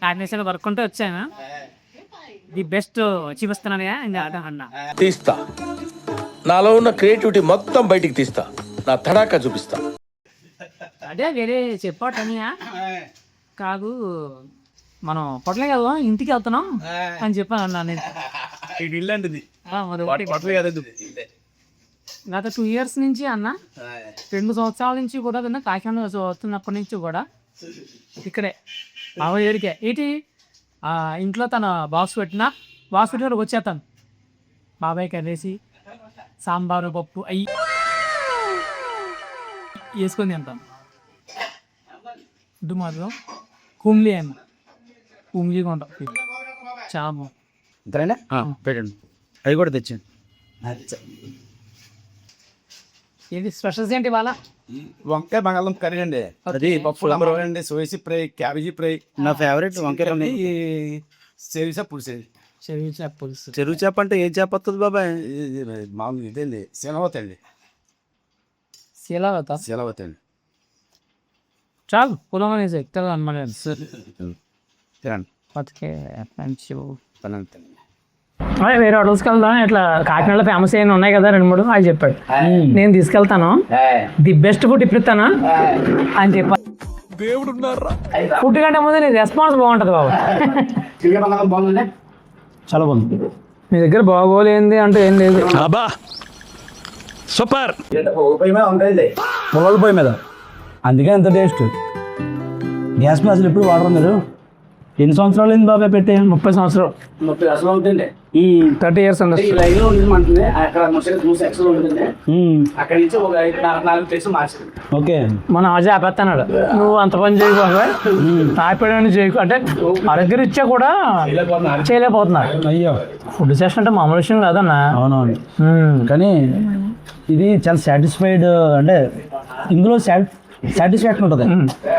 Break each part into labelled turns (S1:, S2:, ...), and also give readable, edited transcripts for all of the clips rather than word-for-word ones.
S1: Combination work ఉంటే వచ్చాను. The best చూపిస్తున్నాను అన్న.
S2: తీస్తా, నాలో ఉన్న క్రియేటివిటీ మొత్తం బయటికి తీస్తా, నా తడాకా చూపిస్తా.
S1: అదే వేరే చెప్పాటనియా కాదు, మనం పొట్లే కదా ఇంటికి వెళ్తున్నాం అని చెప్పాను అన్న. నేను గత 2 years నుంచి అన్న, 2 సంవత్సరాల నుంచి కూడా తిన్నా, కాకినాడ వస్తున్నప్పటి నుంచి కూడా ఇక్కడే ఏడికే ఏంటి ఇంట్లో తన బాక్స్ పెట్టిన వచ్చేస్తాను. బాబాయ్ కర్రేసి సాంబారు పప్పు అయ్యి వేసుకొని తింటాను. ఫుడ్ మాత్రం కుమ్లీ అన్న, కుమ్లీగా ఉంటాం చాలా
S3: అంతేనా పెట్టండి, అవి కూడా తెచ్చాను.
S1: ఏంటి స్పెషల్స్ ఏంటి వాళ్ళ?
S3: వంకాయ బంగాళం కర్రీ అండి, అది పప్పు అండి, సోయసి ఫ్రై, క్యాబేజీ ఫ్రై. నా ఫేవరెట్ వంకాయ చెరువు చేప పులుసు.
S1: చెరువు చేప పులుసు.
S3: చెరువు చేప అంటే ఏం చేప వస్తుంది బాబాయ్? మామూలు ఇదండి, శీలవత అండి. శీలవత అండి.
S1: చాలు పొలం అనేసి ఎక్కువ అనమాట.
S3: తినండి.
S1: వేరే అడవులకి వెళ్దాం, ఇట్లా కాకినాడలో ఫేమస్ అయిన ఉన్నాయి కదా 2-3 అవి చెప్పాడు. నేను తీసుకెళ్తాను, ది బెస్ట్ ఫుడ్ ఇప్పిస్తాను అని చెప్పాను. ఫుడ్ కంటే ముందు నీ రెస్పాన్స్ బాగుంటుంది బాబు.
S3: చాలా బాగుంది.
S1: మీ దగ్గర బాగోలేంది అంటే ఏం లేదు.
S3: సూపర్. పొగల పొయ్యి మీద, అందుకే ఎంత టేస్ట్. గ్యాస్ మీద అసలు ఎప్పుడు వాడరు మీరు? ఎన్ని సంవత్సరాలు అయింది బాబాయ్ పెట్టి?
S1: 30 సంవత్సరాలు.
S3: 30 సంవత్సరాలు అవుతుంది.
S1: 30 years
S3: అక్కడ నుంచి ఒక 4 ప్లేసులు మార్చారు. ఓకే,
S1: మన అజయ్ ఆపేస్తున్నాడు, నువ్వు అంత పని చేయకపోతే ఆపేయడానికి చేయకు అంటే ఆరోగ్యం ఇచ్చా కూడా చేయలేకపోతున్నాడు.
S3: అయ్యో,
S1: ఫుడ్ సెషన్ అంటే మామూలు విషయం కాదన్నా.
S3: అవునవును, కానీ ఇది చాలా సాటిస్ఫైడ్, అంటే ఇందులో సాటిస్ఫాక్షన్ ఉంటుంది.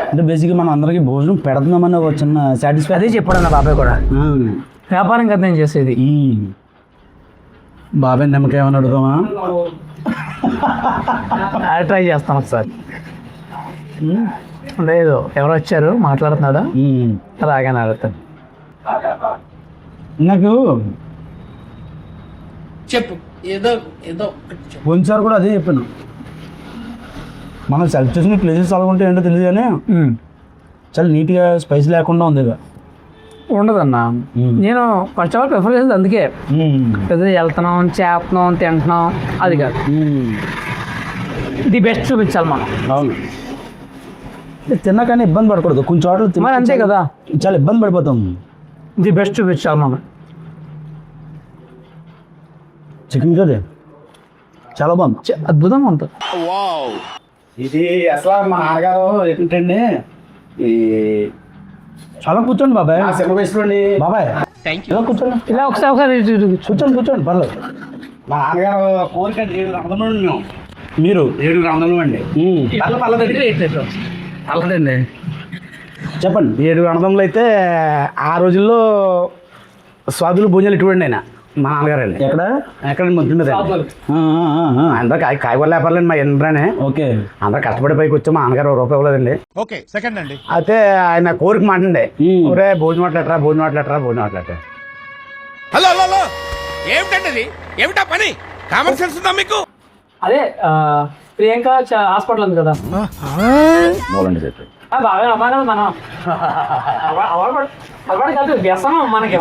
S3: అంటే బేసిక్గా మనం అందరికీ భోజనం పెడుతున్నామని ఒక చిన్న సాటిస్ఫై.
S1: అదే చెప్పాడన్న బాబాయ్ కూడా, వ్యాపారం కదా నేను చేసేది.
S3: బాబాయ్ నమ్మకం ఏమని అడుగుదామా?
S1: ట్రై చేస్తాను ఒకసారి. లేదు, ఎవరు వచ్చారు మాట్లాడుతున్నాడా? అలాగే అడుగుతాను.
S3: నాకు
S1: చెప్పు, ఏదో
S3: పోయినసారి కూడా అదే చెప్పాను. మనం సెలెక్ట్ చేసిన ప్లేసెస్ ఎలా ఉంటాయి ఏంటో తెలియదు, కానీ చాలా నీట్గా స్పైస్ లేకుండా ఉంది.
S1: ఉండదన్నా, నేను ఫస్ట్ ఆఫ్ ఆల్ ప్రిఫర్ చేసేది అందుకే. వెళ్తున్నాం, చేస్తున్నాం, తింటున్నాం, అది కాదు. ది బెస్ట్ చూపించాలి మనం.
S3: అవును, తిన్నాకనే ఇబ్బంది పడకూడదు. కొంచెం చోట్ల
S1: మరి అంతే కదా,
S3: చాలా ఇబ్బంది పడిపోతాం.
S1: ది బెస్ట్ చూపించాలి మనం.
S3: చికెన్ కర్రీ చాలా బాగుంది,
S1: అద్భుతంగా ఉంటుంది.
S3: ఇది అసలు మా నాన్నగారు ఏంటండి, ఈ చాలా కూర్చోండి బాబాయ్, చిన్న వయసులోండి బాబాయ్. కూర్చోండి,
S1: ఇలా ఒకసారి
S3: కూర్చోండి పర్లేదు. మా నాన్నగారు కోరిక 7 రామదములు, మీరు 7 రామదములు అండి. పర్లేదండి, చెప్పండి. 7 రామదములు అయితే ఆ రోజుల్లో స్వాదులు భోజనాలు ఇటువంటి ఆయన మా నాన్నగారు అండి. ఎక్కడ మంటుండదు అందరూ కాయగూర లేపాలండి మా ఇంద్రానే. ఓకే, అందరూ కష్టపడి పైకి వచ్చి మా నాన్నగారు ₹1 ఇవ్వలేదండి.
S4: ఓకే, సెకండ్ అండి.
S3: అయితే ఆయన కోరిక మాటండి, ఒరే భోజనం మాట్లాడరా.
S4: హలో ఏమిటండి, ఏమిటా పని? కామన్ సెన్స్ ఉందా మీకు?
S1: అదే ప్రియాంక హాస్పిటల్ ఉంది కదా, బాగా అవ్వాలి మనం. అవార్డు కాదు, వ్యసనం మనకి.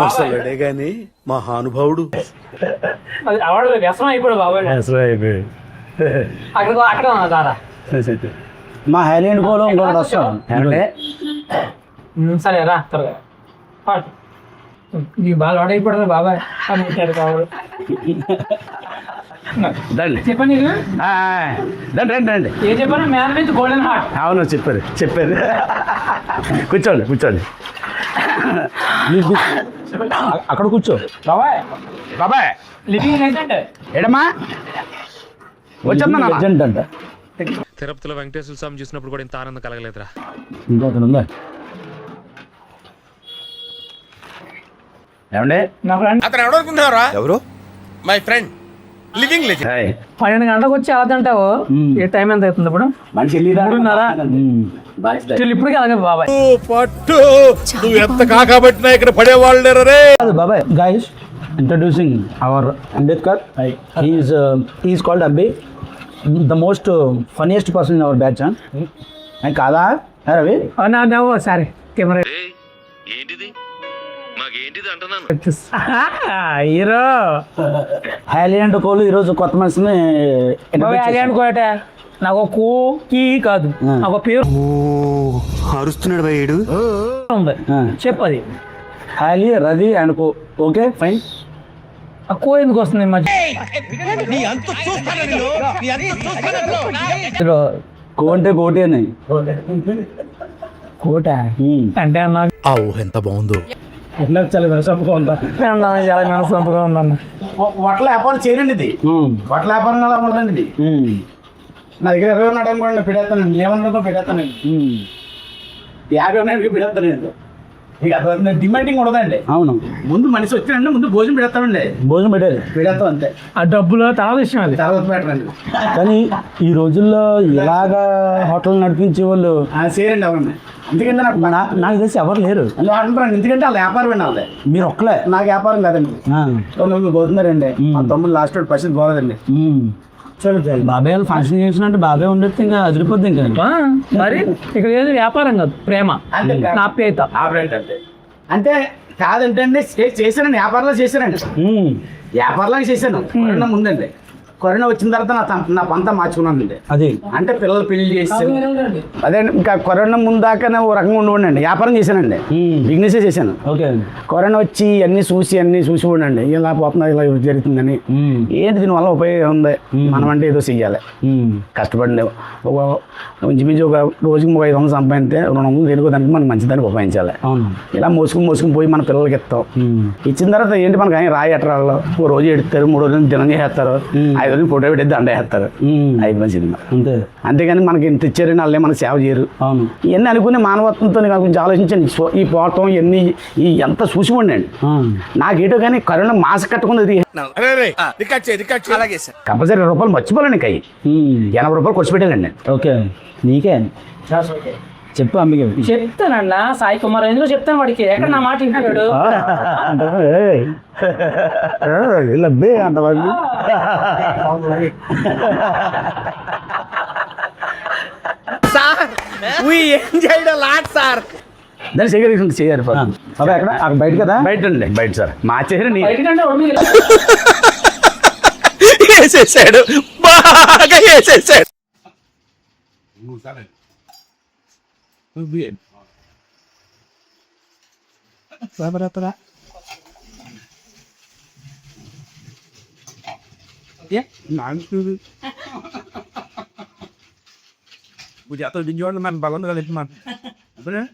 S2: గాని మహానుభావుడు
S1: అవార్డు వ్యసనం అయిపోయాడు బాబాయ్. అక్కడ దారా
S3: మా హైలాండ్ కోలో ఇంకొకటి వస్తాం.
S1: సరే రా త్వరగా. నీకు బాగా వాడు అయిపోతుంది బాబాయ్ అని కావాలి. చెప్పండి,
S3: రండి.
S1: ఏం చెప్పారు? Man with golden heart.
S3: అవును, చెప్పారు. కూర్చోండి. అక్కడ కూర్చో బాబాయ్.
S1: లివింగ్ లెజెండ్
S3: ఏడమ్మా వచ్చేద్దా అంట.
S5: తిరుపతిలో వెంకటేశ్వర స్వామి చూసినప్పుడు కూడా ఇంత ఆనందం కలగలేదురా.
S3: ఇంకొకటి ఉందా ఏమండి?
S4: అతను ఎవడనుకుంటున్నారా? ఎవరు? My friend living legend.
S1: 12 గంటలకు వచ్చి ఎలా తింటావు? ఏ టైం ఎంత అవుతుంది ఇప్పుడు?
S3: మనిషి వెళ్ళిరా
S1: 3:30. స్టిల్ ఇప్పటికీ అలాగే బాబాయ్.
S4: పట్టు నువ్వు ఎంత కాకబట్టినా ఇక్కడ పడేవాళ్ళు లేరు రే.
S3: బాబాయ్ guys introducing our Ambedkar. Is called Abbi, the most funniest person in our batch. కాదా రవి?
S1: నవ్వు సరే కెమెరా
S5: ఏంటిది మాకేంటిది అంటున్నాను.
S1: హీరో
S3: హ్యాలీ అండ్ కోహ్లీ ఈరోజు కొత్త మనిషిని
S1: అది అనుకోట. నాకు ఒక కీ కాదు, ఒక పేరు
S6: అరుస్తున్నాడు భయ్యుడు.
S1: ఉంది, చెప్పు అది.
S3: Haley Ravi and co. Okay fine.
S1: ఆ కో ఎందుకు వస్తుంది మధ్య?
S3: కో అంటే కోటి అని.
S1: కోట అంటే అన్నా
S6: ఆ ఊహ ఎంత బాగుందో.
S3: చాలా వినసొంపుగా ఉందా?
S1: చాలా మనసొంపుగా ఉందన్న.
S3: వట్ల వ్యాపారం చేయనండి ఇది. వట్ల వ్యాపారం అలా ఉండదండి ఇది. నా దగ్గర 20 ఉన్నాడు అనుకోండి, పెడతానండి. ఏమన్నా పెడతానండి. 50 ఉన్నాడు పెడతానండి. ఇక అర్థం డిమాండింగ్ ఉండదండి. అవును, ముందు మనిషి వచ్చినండి, ముందు భోజనం పెడతామండి. భోజనం పెట్టేది పెడతాం అంతే.
S1: ఆ డబ్బులు తర్వాత విషయం అది.
S3: తర్వాత పెట్టండి. కానీ ఈ రోజుల్లో ఇలాగా హోటల్ నడిపించే వాళ్ళు చేయరండి ఎవరన్నా. ఎందుకంటే నాకు తెలిసి ఎవరు లేరు అంటున్నాను. ఎందుకంటే వాళ్ళ వ్యాపారం అండి వాళ్ళే. మీరు ఒక్కలే. నాకు వ్యాపారం కాదండి. తొమ్మిది పోతున్నారండి. మా తమ్ముడు లాస్ట్ పరిస్థితి బాగోదండి. బాబాయ్ వాళ్ళు ఫంక్షన్ చేసినట్టు బాబాయ్ ఉండొచ్చు, ఇంకా అదిరిపోద్ది. ఇంకా
S1: మరి ఇక్కడ ఏది వ్యాపారం కాదు, ప్రేమ, ఆప్యాయత.
S3: అంటే కాదంటే అండి చేశానండి, వ్యాపారంలో చేశానండి. వ్యాపారంలో చేశాను. కరోనా ముందండి. కరోనా వచ్చిన తర్వాత నా పంత మార్చుకున్నానండి. అది అంటే పిల్లలు పెళ్లి చేసాను. అదే ఇంకా కరోనా ముందు దాకా ఓ రకంగా ఉండవండి. వ్యాపారం చేశానండి, బిజినెస్ చేశాను. ఓకే. కరోనా వచ్చి అన్ని చూసి ఉండండి, ఇలా పోతున్నా ఇలా జరుగుతుందని. ఏంటి దీనివల్ల ఉపయోగం ఉంది? మనం అంటే ఏదో చెయ్యాలి, కష్టపడి ఇంచుమించు ఒక రోజుకి 500 సంపాదించితే 200 దేనికో దానికి మనం మంచిదానికి ఉపయోగించాలి. ఇలా మోసుకుని పోయి మన పిల్లలకి ఇస్తాం. ఇచ్చిన తర్వాత ఏంటి మనకి ఆయన రాయి ఎట్టరాళ్ళు ఓ రోజు ఎడతారు, 3 రోజులు దినం చేస్తారు, 5 రోజులు ఫోటో పెట్టి దండ వేస్తారు. అయిపోయిన సినిమా అంతే. అంతేగాని మనకి ఇంత ఇచ్చారని వాళ్ళే మనకు సేవ చేయరు. అవును, ఇవన్నీ అనుకునే మానవత్వంతో కొంచెం ఆలోచించండి. ఈ పోవటం ఇవన్నీ ఎంత చూసి ఉండండి. నాకేటో కానీ కరోనా మాస్క్ కట్టుకున్నది కంపల్సరీ 20 రూపాయలు మర్చిపోలేండి. కై 80 రూపాయలు ఖర్చు పెట్టానండి. ఓకే, నీకే చెప్పు అమ్మికి.
S1: చెప్తానన్నా సాయి కుమార్, ఎందుకు చెప్తాను వాడికి. ఎక్కడ నా మాట వింటాడు.
S3: లబ్బే అంతవరకు దాన్ని చేయగలిగి చేయాలి. అబ్బాయి ఎక్కడ? అక్కడ బయట కదా? బయట అండి, బయట సార్. మా చేసారు
S4: వేసేసాడు, బాగా వేసేసాడు.
S2: Gue jatuh di jual man balon kali teman. Bener?